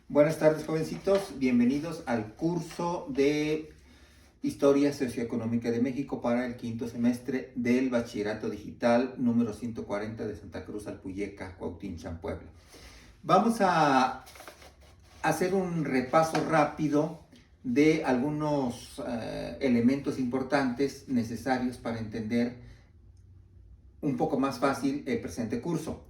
Buenas tardes, jovencitos. Bienvenidos al curso de Historia Socioeconómica de México para el quinto semestre del Bachillerato Digital número 140 de Santa Cruz Alpuyeca, Cuautinchan, Puebla. Vamos a hacer un repaso rápido de algunos elementos importantes necesarios para entender un poco más fácil el presente curso.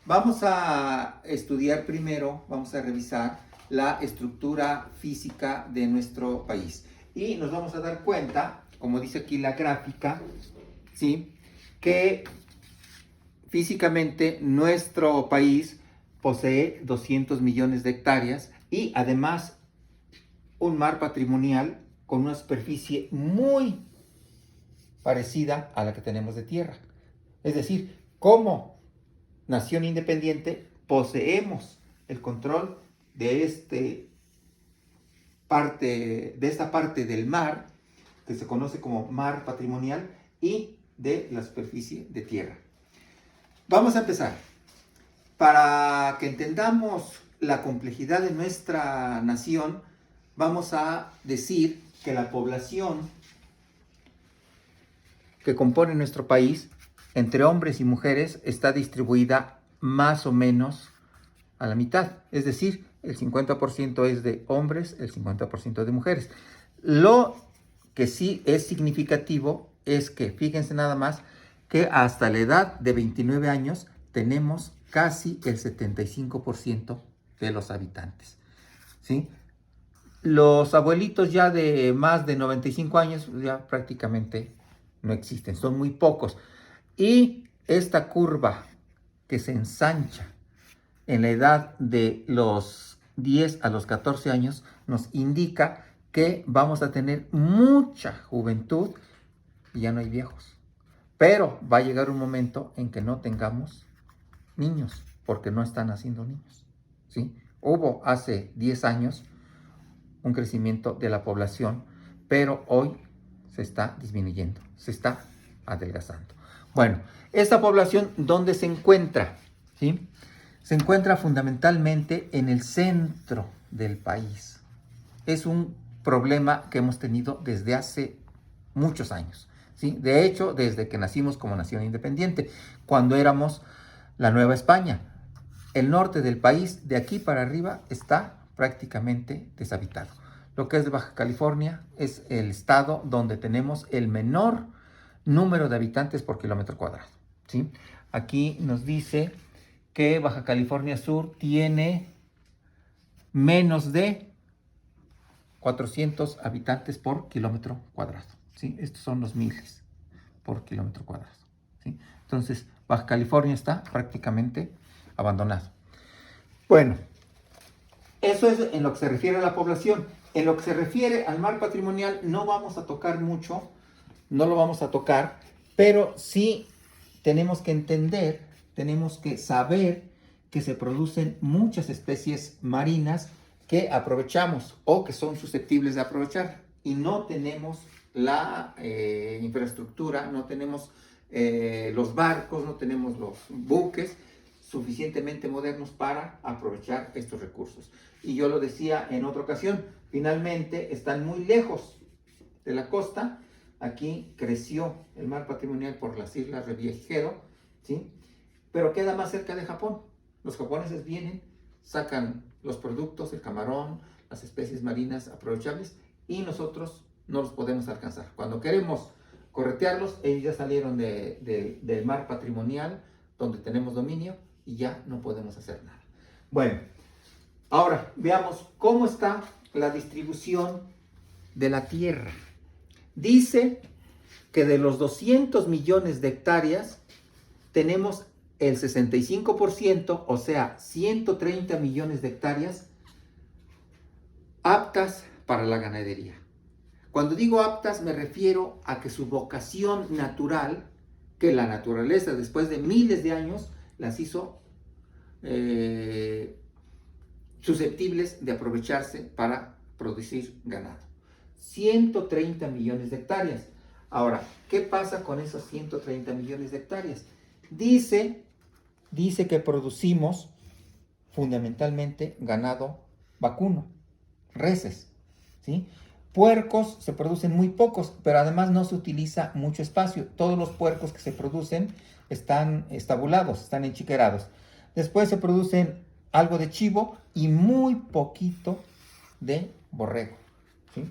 Vamos a estudiar primero, vamos a revisar la estructura física de nuestro país. Y nos vamos a dar cuenta, como dice aquí la gráfica, ¿sí?, que físicamente nuestro país posee 200 millones de hectáreas y además un mar patrimonial con una superficie muy parecida a la que tenemos de tierra. Es decir, como nación independiente poseemos el control de esta parte del mar, que se conoce como mar patrimonial, y de la superficie de tierra. Vamos a empezar. Para que entendamos la complejidad de nuestra nación, vamos a decir que la población que compone nuestro país, entre hombres y mujeres, está distribuida más o menos a la mitad. Es decir, el 50% es de hombres, el 50% de mujeres. Lo que sí es significativo es que, fíjense nada más, que hasta la edad de 29 años tenemos casi el 75% de los habitantes, ¿sí? Los abuelitos ya de más de 95 años ya prácticamente no existen, son muy pocos. Y esta curva que se ensancha en la edad de los 10 a los 14 años nos indica que vamos a tener mucha juventud y ya no hay viejos. Pero va a llegar un momento en que no tengamos niños, porque no están haciendo niños, ¿sí? Hubo hace 10 años un crecimiento de la población, pero hoy se está disminuyendo, se está adelgazando. Bueno, esta población, ¿dónde se encuentra? ¿Sí? Se encuentra fundamentalmente en el centro del país. Es un problema que hemos tenido desde hace muchos años, ¿sí? De hecho, desde que nacimos como nación independiente, cuando éramos la Nueva España. El norte del país, de aquí para arriba, está prácticamente deshabitado. Lo que es Baja California es el estado donde tenemos el menor número de habitantes por kilómetro cuadrado, ¿sí? Aquí nos dice que Baja California Sur tiene menos de 400 habitantes por kilómetro cuadrado, ¿sí? Estos son los miles por kilómetro cuadrado, ¿sí? Entonces, Baja California está prácticamente abandonado. Bueno, eso es en lo que se refiere a la población. En lo que se refiere al mar patrimonial no vamos a tocar mucho, no lo vamos a tocar, pero sí tenemos que entender, tenemos que saber que se producen muchas especies marinas que aprovechamos o que son susceptibles de aprovechar, y no tenemos la infraestructura, no tenemos los barcos, no tenemos los buques suficientemente modernos para aprovechar estos recursos. Y yo lo decía en otra ocasión, finalmente están muy lejos de la costa. Aquí creció el mar patrimonial por las islas Reviejero, ¿sí? Pero queda más cerca de Japón. Los japoneses vienen, sacan los productos, el camarón, las especies marinas aprovechables, y nosotros no los podemos alcanzar. Cuando queremos corretearlos, ellos ya salieron del mar patrimonial, donde tenemos dominio, y ya no podemos hacer nada. Bueno, ahora veamos cómo está la distribución de la tierra. Dice que de los 200 millones de hectáreas tenemos el 65%, o sea, 130 millones de hectáreas aptas para la ganadería. Cuando digo aptas me refiero a que su vocación natural, que la naturaleza después de miles de años las hizo susceptibles de aprovecharse para producir ganado. 130 millones de hectáreas. Ahora, ¿qué pasa con esos 130 millones de hectáreas? Dice que producimos fundamentalmente ganado vacuno, reses, ¿sí? Puercos se producen muy pocos, pero además no se utiliza mucho espacio. Todos los puercos que se producen están estabulados, están enchiquerados. Después se producen algo de chivo y muy poquito de borrego, ¿sí?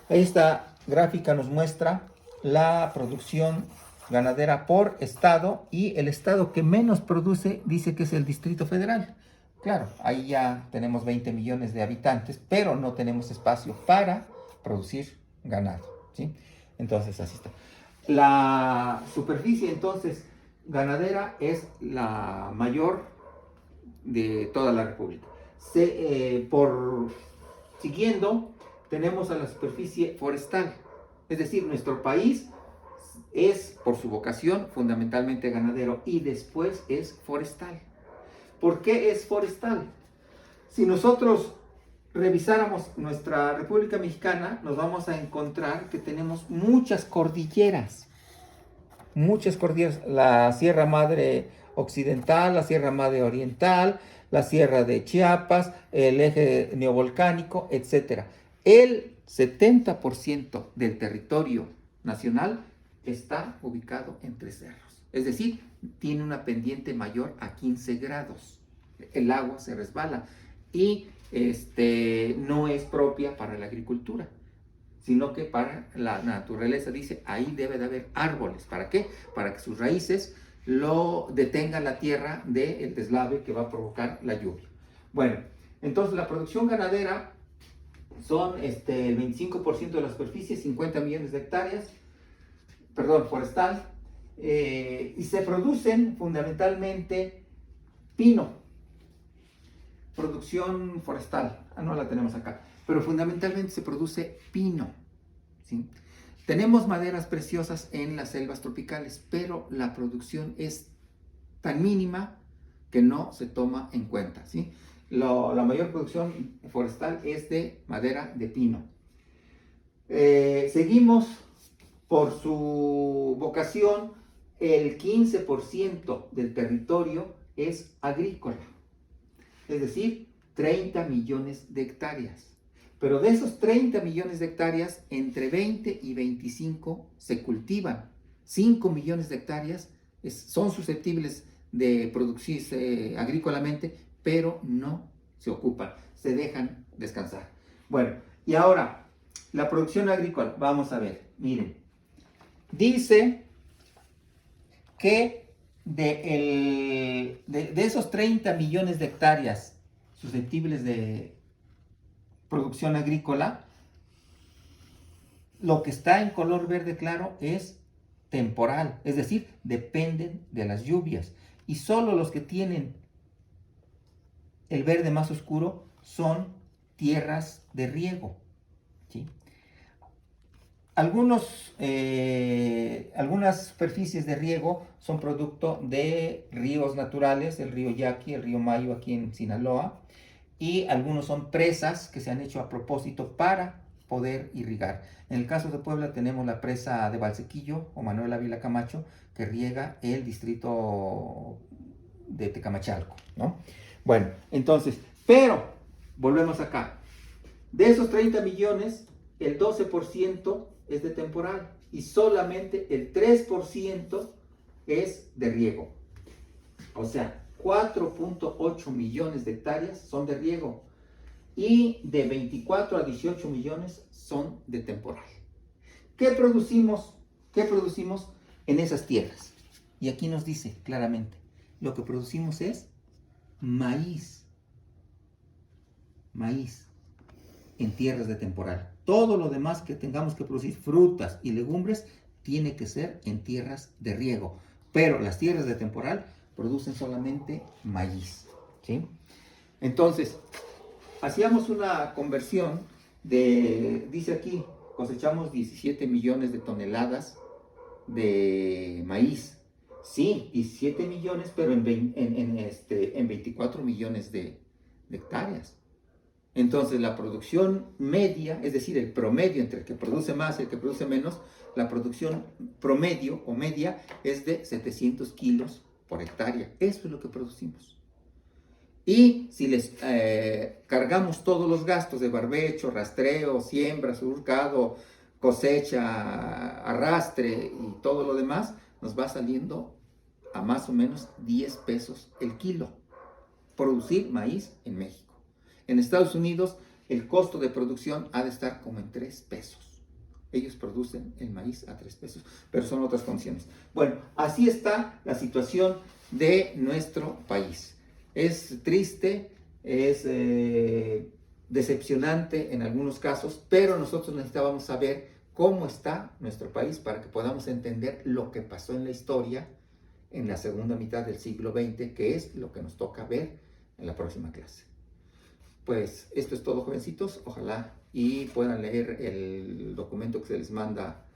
Esta gráfica nos muestra la producción ganadera por estado, y el estado que menos produce dice que es el Distrito Federal. Claro, ahí ya tenemos 20 millones de habitantes, pero no tenemos espacio para producir ganado, ¿sí? Entonces, así está. La superficie, entonces, ganadera es la mayor de toda la República. Siguiendo, tenemos a la superficie forestal. Es decir, nuestro país es, por su vocación, fundamentalmente ganadero, y después es forestal. ¿Por qué es forestal? Si nosotros revisáramos nuestra República Mexicana, nos vamos a encontrar que tenemos muchas cordilleras. Muchas cordilleras. La Sierra Madre Occidental, la Sierra Madre Oriental, la Sierra de Chiapas, el eje neovolcánico, etc. El 70% del territorio nacional está ubicado entre cerros. Es decir, tiene una pendiente mayor a 15 grados. El agua se resbala y no es propia para la agricultura, sino que para la naturaleza. Dice, ahí debe de haber árboles. ¿Para qué? Para que sus raíces lo detengan la tierra del deslave que va a provocar la lluvia. Bueno, entonces la producción ganadera son el 25% de la superficie, 50 millones de hectáreas, perdón, forestal, y se producen fundamentalmente pino, producción forestal, no la tenemos acá, pero fundamentalmente se produce pino, ¿sí? Tenemos maderas preciosas en las selvas tropicales, pero la producción es tan mínima que no se toma en cuenta, ¿sí? La mayor producción forestal es de madera de pino. Seguimos por su vocación, el 15% del territorio es agrícola, es decir, 30 millones de hectáreas. Pero de esos 30 millones de hectáreas, entre 20 y 25 se cultivan. 5 millones de hectáreas son susceptibles de producirse agrícolamente, pero no se ocupan, se dejan descansar. Bueno, y ahora, la producción agrícola, vamos a ver, miren, dice que de esos 30 millones de hectáreas susceptibles de producción agrícola, lo que está en color verde claro es temporal, es decir, dependen de las lluvias. Y solo los que tienen el verde más oscuro son tierras de riego, ¿sí? Algunas superficies de riego son producto de ríos naturales, el río Yaqui, el río Mayo aquí en Sinaloa, y algunos son presas que se han hecho a propósito para poder irrigar. En el caso de Puebla tenemos la presa de Valsequillo o Manuel Ávila Camacho, que riega el distrito de Tecamachalco, ¿no? Bueno, entonces, pero volvemos acá. De esos 30 millones, el 12% es de temporal y solamente el 3% es de riego. O sea, 4.8 millones de hectáreas son de riego y de 24 a 18 millones son de temporal. ¿Qué producimos? ¿Qué producimos en esas tierras? Y aquí nos dice claramente, lo que producimos es maíz. Maíz en tierras de temporal. Todo lo demás que tengamos que producir, frutas y legumbres, tiene que ser en tierras de riego. Pero las tierras de temporal producen solamente maíz, ¿sí? Entonces, hacíamos una conversión dice aquí, cosechamos 17 millones de toneladas de maíz. Sí, 17 millones, pero en 24 millones de hectáreas. Entonces, la producción media, es decir, el promedio entre el que produce más y el que produce menos, la producción promedio o media es de 700 kilos por hectárea. Eso es lo que producimos. Y si les cargamos todos los gastos de barbecho, rastreo, siembra, surcado, cosecha, arrastre y todo lo demás, nos va saliendo a más o menos 10 pesos el kilo producir maíz en México. En Estados Unidos el costo de producción ha de estar como en 3 pesos. Ellos producen el maíz a 3 pesos, pero son otras condiciones. Bueno, así está la situación de nuestro país. Es triste, es decepcionante en algunos casos, pero nosotros necesitábamos saber cómo está nuestro país para que podamos entender lo que pasó en la historia en la segunda mitad del siglo XX, que es lo que nos toca ver en la próxima clase. Pues esto es todo, jovencitos. Ojalá y puedan leer el documento que se les manda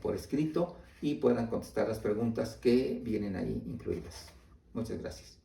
por escrito y puedan contestar las preguntas que vienen ahí incluidas. Muchas gracias.